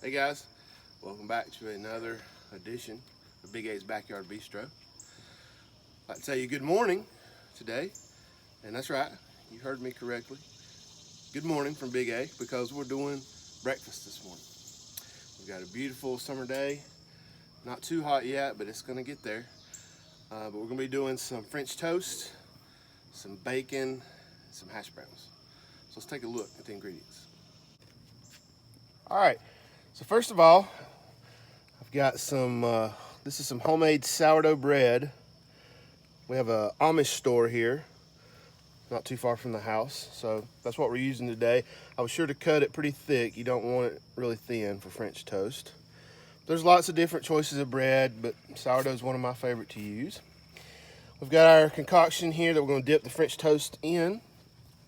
Hey guys, welcome back to another edition of Big A's Backyard Bistro. I'd like to tell you good morning today, and that's right, you heard me correctly. Good morning from Big A because we're doing breakfast this morning. We've got a beautiful summer day, not too hot yet, but it's gonna get there. But we're gonna be doing some French toast, some bacon, some hash browns. So let's take a look at the ingredients. All right, so first of all, I've got some, this is some homemade sourdough bread. We have an Amish store here, not too far from the house, so that's what we're using today. I was sure to cut it pretty thick. You don't want it really thin for French toast. There's lots of different choices of bread, but sourdough is one of my favorite to use. We've got our concoction here that we're going to dip the French toast in,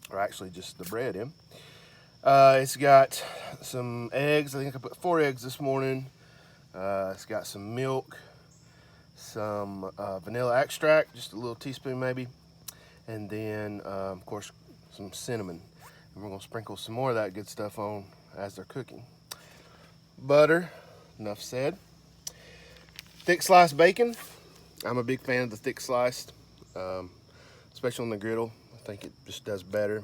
or actually just the bread in. It's got some eggs. I think I put 4 eggs this morning. It's got some milk, some vanilla extract, just a little teaspoon maybe, and then of course some cinnamon. And we're gonna sprinkle some more of that good stuff on as they're cooking. Butter, enough said. Thick sliced bacon. I'm a big fan of the thick sliced, especially on the griddle. I think it just does better.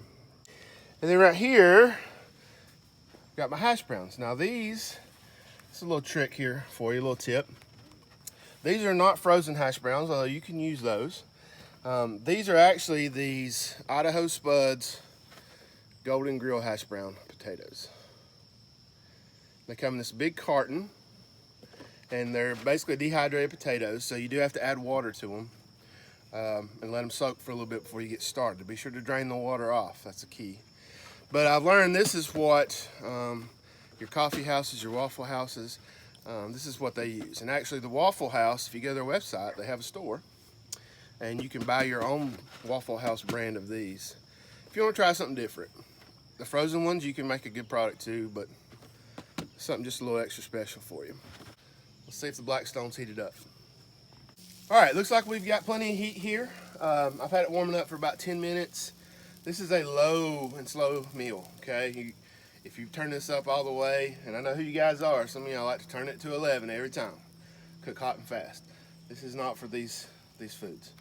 And then right here, got my hash browns. Now these, it's a little trick here for you, a little tip. These are not frozen hash browns, although you can use those. These are actually these Idaho Spuds Golden Grill hash brown potatoes. They come in this big carton, and they're basically dehydrated potatoes, so you do have to add water to them and let them soak for a little bit before you get started. Be sure to drain the water off, that's the key. But I've learned this is what your coffee houses, your Waffle Houses, this is what they use. And actually the Waffle House, if you go to their website, they have a store, and you can buy your own Waffle House brand of these. If you want to try something different. The frozen ones, you can make a good product too, but something just a little extra special for you. Let's see if the Blackstone's heated up. All right, looks like we've got plenty of heat here. I've had it warming up for about 10 minutes. This is a low and slow meal, okay? If you turn this up all the way, and I know who you guys are, some of y'all like to turn it to 11 every time. Cook hot and fast. This is not for these foods.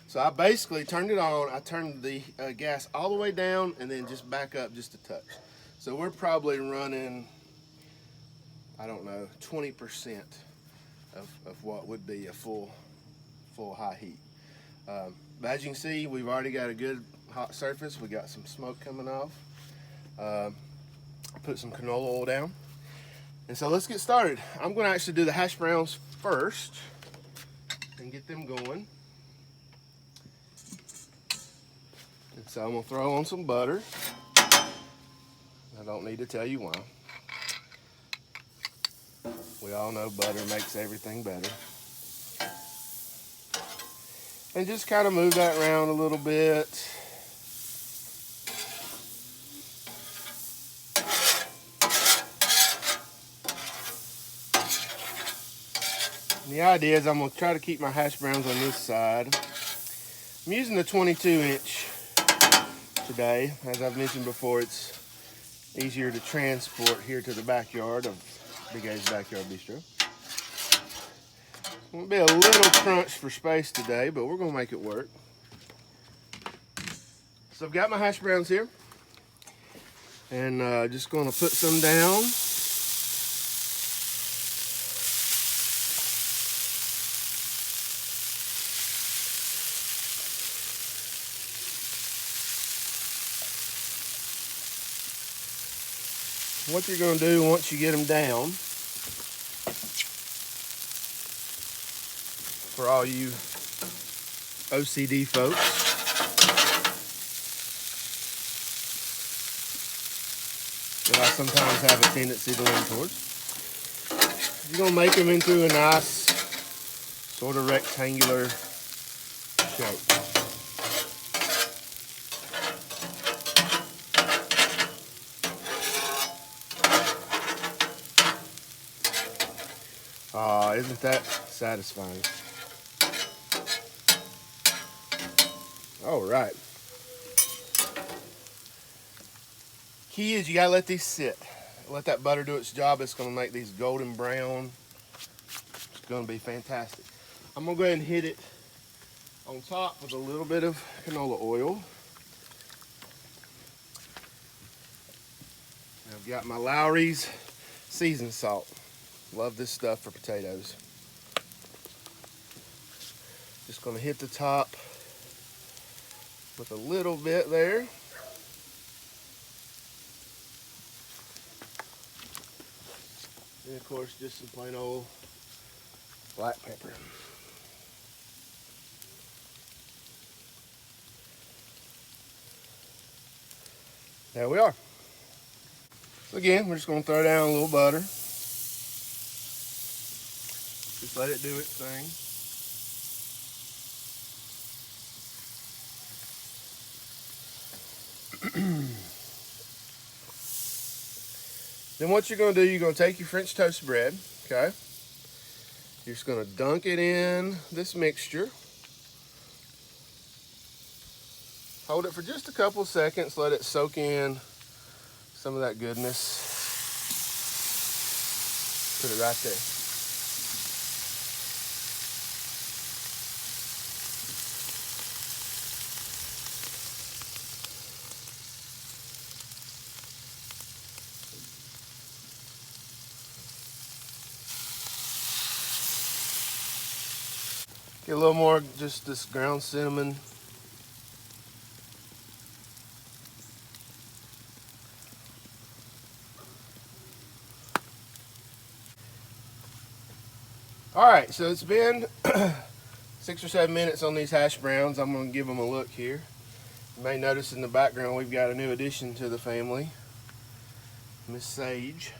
So I basically turned it on, I turned the gas all the way down and then just back up just a touch. So we're probably running, I don't know, 20% of what would be a full high heat. But as you can see, we've already got a good hot surface. We got some smoke coming off. Put some canola oil down. And so let's get started. I'm going to actually do the hash browns first and get them going. And so I'm going to throw on some butter. I don't need to tell you why. We all know butter makes everything better. And just kind of move that around a little bit. And the idea is I'm going to try to keep my hash browns on this side. I'm using the 22-inch today. As I've mentioned before, it's easier to transport here to the backyard of Big A's Backyard Bistro. It's going to be a little crunch for space today, but we're going to make it work. So I've got my hash browns here, and just going to put some down. What you're going to do once you get them down, for all you OCD folks, that I sometimes have a tendency to lean towards, you're going to make them into a nice sort of rectangular shape. Isn't that satisfying? All right. Key is you gotta let these sit. let that butter do its job. It's gonna make these golden brown. It's gonna be fantastic. I'm gonna go ahead and hit it on top with a little bit of canola oil. I've got my Lowry's seasoned salt. Love this stuff for potatoes. Just gonna hit the top with a little bit there. And of course, just some plain old black pepper. There we are. So again, we're just gonna throw down a little butter. Just let it do its thing. Then what you're gonna do, you're gonna take your French toast bread, okay? You're just gonna dunk it in this mixture. Hold it for just a couple of seconds, let it soak in some of that goodness. Put it right there. Get a little more, just this ground cinnamon. All right, so it's been 6 or 7 minutes on these hash browns. I'm gonna give them a look here. You may notice in the background we've got a new addition to the family, Miss Sage.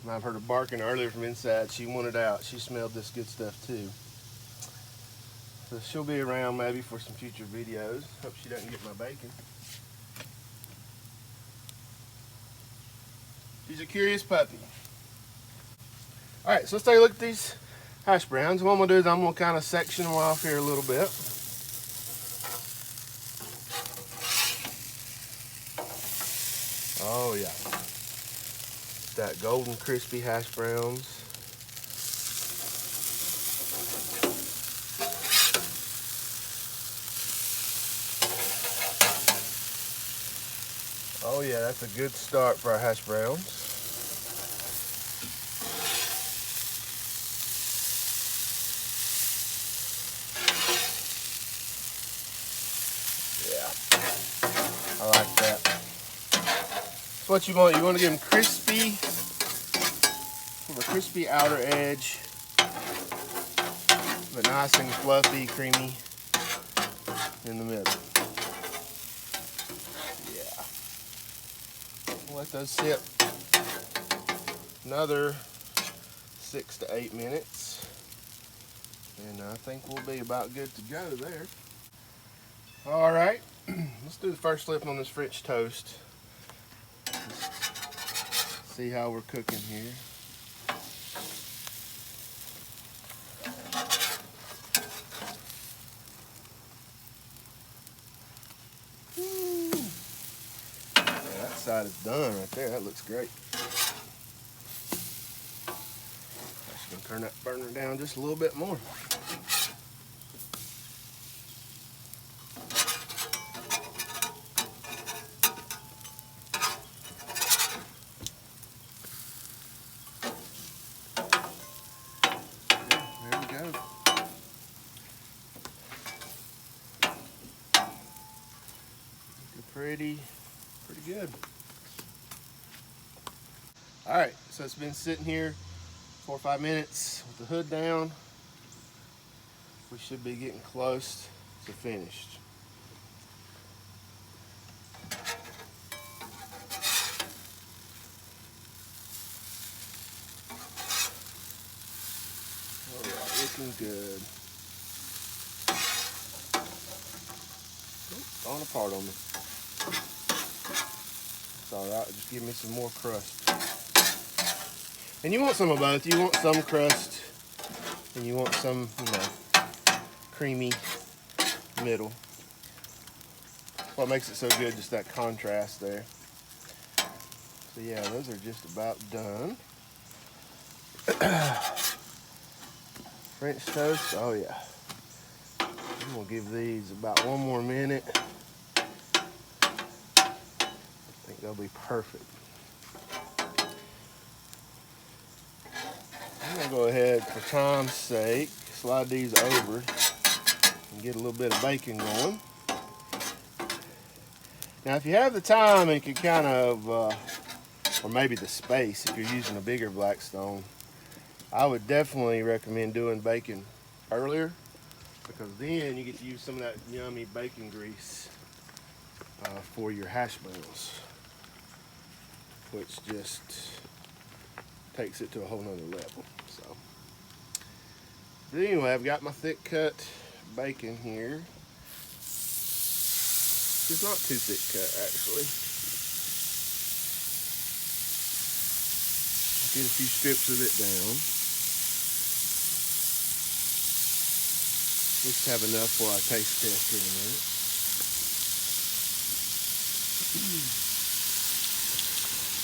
I've heard her barking earlier from inside. She wanted out. She smelled this good stuff too. So she'll be around maybe for some future videos. Hope she doesn't get my bacon. She's a curious puppy. All right, so let's take a look at these hash browns. What I'm gonna do is I'm gonna kind of section them off here a little bit. Oh yeah, that golden crispy hash browns. Oh yeah, that's a good start for our hash browns. I like that. That's what you want. You want to get them crispy, with a crispy outer edge, but nice and fluffy, creamy in the middle. Yeah. We'll let those sit another 6 to 8 minutes, and I think we'll be about good to go there. All right. Let's do the first flip on this French toast. Let's see how we're cooking here. Yeah, that side is done right there. That looks great. I'm just gonna turn that burner down just a little bit more. Pretty good. All right, so it's been sitting here 4 or 5 minutes with the hood down. We should be getting close to finished. All right, looking good. Falling apart on me. It's all right, just give me some more crust. And you want some of both. You want some crust and you want some, creamy middle. What makes it so good, just that contrast there. So So yeah, those are just about done. French toast, oh yeah. I'm gonna give these about one more minute. I think they'll be perfect. I'm gonna go ahead, for time's sake, slide these over and get a little bit of bacon going. Now, if you have the time and can kind of, or maybe the space, if you're using a bigger Blackstone, I would definitely recommend doing bacon earlier, because then you get to use some of that yummy bacon grease for your hash browns, which just takes it to a whole nother level. So, but anyway, I've got my thick cut bacon here. It's not too thick cut, actually. I'll get a few strips of it down. Let's have enough for our taste test here in a minute.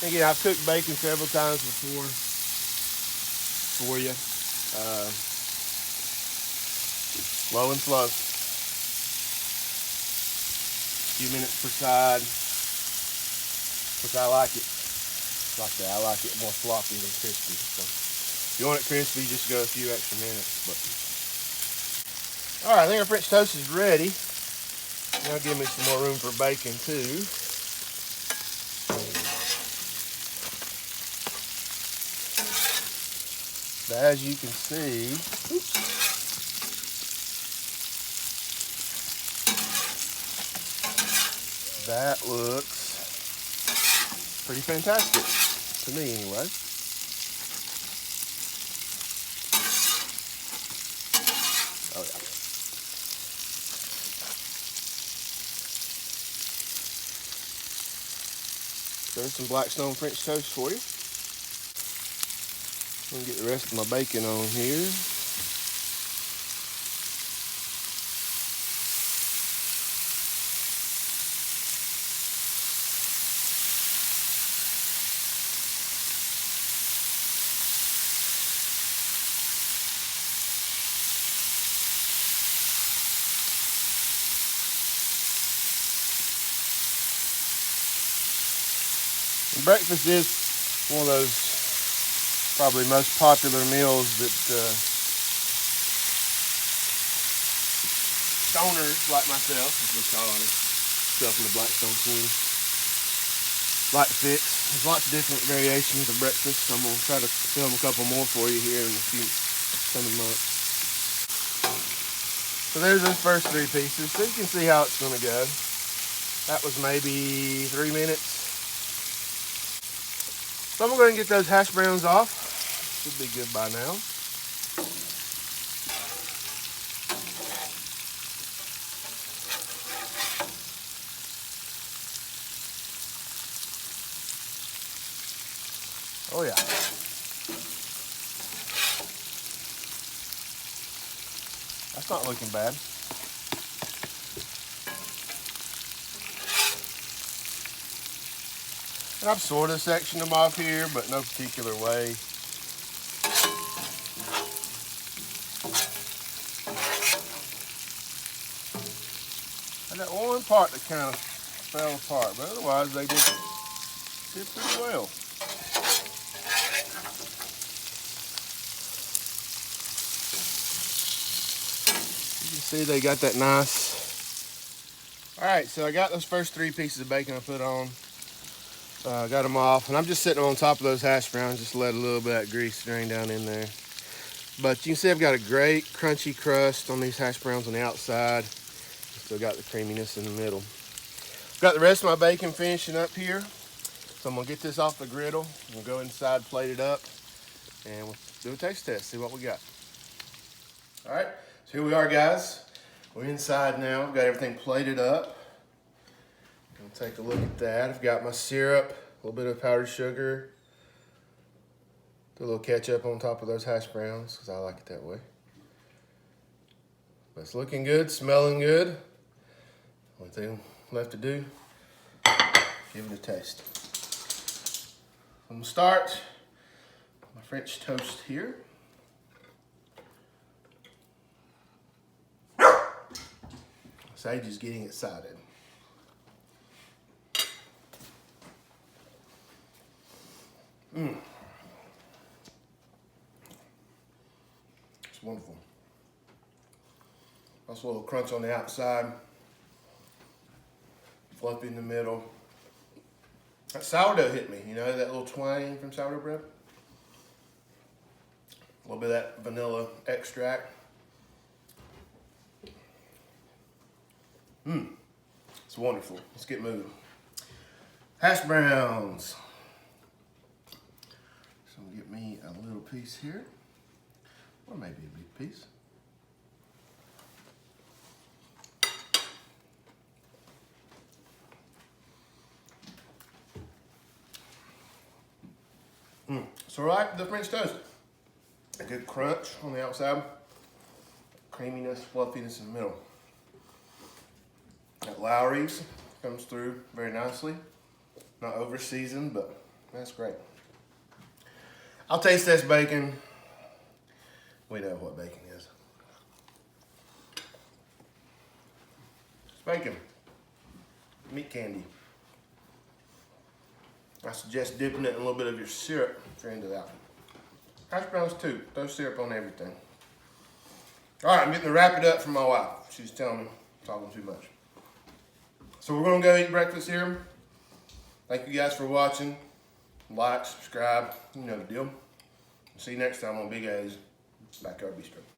Again, I've cooked bacon several times before for you. Low and slow. A few minutes per side, which I like it. Like that, I like it more floppy than crispy. So if you want it crispy, just go a few extra minutes. But all right, I think our French toast is ready. Now give me some more room for bacon too. But as you can see, that looks pretty fantastic to me anyway. Oh yeah. There's some Blackstone French toast for you. I'm gonna get the rest of my bacon on here. Breakfast is one of those probably most popular meals that stoners like myself, as we call ourselves in the Blackstone community, like to fix. There's lots of different variations of breakfast. I'm going to try to film a couple more for you here in a few coming months. So there's those first three pieces. So you can see how it's going to go. That was maybe 3 minutes. So I'm going to get those hash browns off. Should be good by now. Oh yeah. That's not looking bad. And I've sort of sectioned them off here, but no particular way. I got one part that kind of fell apart, but otherwise they did pretty well. You can see they got that nice. All right, so I got those first three pieces of bacon I put on. Got them off, and I'm just sitting on top of those hash browns, just let a little bit of that grease drain down in there. But you can see I've got a great crunchy crust on these hash browns on the outside. Still got the creaminess in the middle. Got the rest of my bacon finishing up here. So I'm gonna get this off the griddle. We'll go inside, plate it up, and we'll do a taste test, see what we got. All right, so here we are, guys. We're inside now. I've got everything plated up. I'll take a look at that. I've got my syrup, a little bit of powdered sugar, a little ketchup on top of those hash browns, because I like it that way. But it's looking good, smelling good. Only thing left to do, give it a taste. I'm gonna start my French toast here. Sage is getting excited. It's wonderful. Also a little crunch on the outside, fluffy in the middle. That sourdough hit me, you know, that little twang from sourdough bread. A little bit of that vanilla extract. It's wonderful. Let's get moving. Hash browns. So I'll get me a little piece here, or maybe a big piece. So I like the French toast. A good crunch on the outside, creaminess, fluffiness in the middle. That Lowry's comes through very nicely. Not over seasoned, but that's great. I'll taste this bacon. We know what bacon is. It's bacon. Meat candy. I suggest dipping it in a little bit of your syrup if you're into that. Hash browns too. Throw syrup on everything. All right, I'm getting to wrap it up for my wife. She's telling me I'm talking too much. So we're gonna go eat breakfast here. Thank you guys for watching. Like, subscribe, you know the deal. See you next time on Big A's Backyard Bistro.